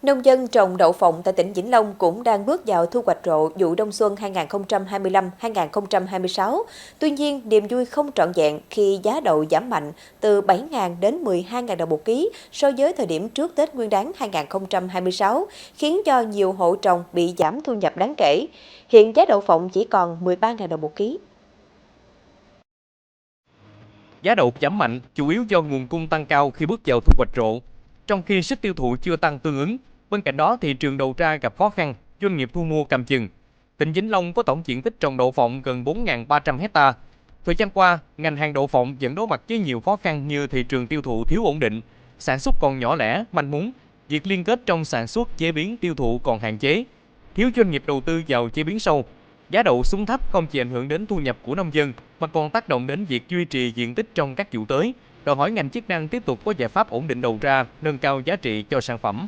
Nông dân trồng đậu phộng tại tỉnh Vĩnh Long cũng đang bước vào thu hoạch rộ vụ đông xuân 2025-2026. Tuy nhiên, niềm vui không trọn vẹn khi giá đậu giảm mạnh từ 7.000 đến 12.000 đồng một ký so với thời điểm trước Tết Nguyên đán 2026, khiến cho nhiều hộ trồng bị giảm thu nhập đáng kể. Hiện giá đậu phộng chỉ còn 13.000 đồng một ký. Giá đậu giảm mạnh chủ yếu do nguồn cung tăng cao khi bước vào thu hoạch rộ, trong khi sức tiêu thụ chưa tăng tương ứng. Bên cạnh đó, thị trường đầu ra gặp khó khăn, doanh nghiệp thu mua cầm chừng. Tỉnh Vĩnh Long có tổng diện tích trồng đậu phộng gần 4.300 hectare. Thời gian qua, ngành hàng đậu phộng vẫn đối mặt với nhiều khó khăn như thị trường tiêu thụ thiếu ổn định, sản xuất còn nhỏ lẻ, manh mún, việc liên kết trong sản xuất chế biến tiêu thụ còn hạn chế, thiếu doanh nghiệp đầu tư vào chế biến sâu. Giá đậu xuống thấp không chỉ ảnh hưởng đến thu nhập của nông dân, mà còn tác động đến việc duy trì diện tích trong các vụ tới, đòi hỏi ngành chức năng tiếp tục có giải pháp ổn định đầu ra, nâng cao giá trị cho sản phẩm.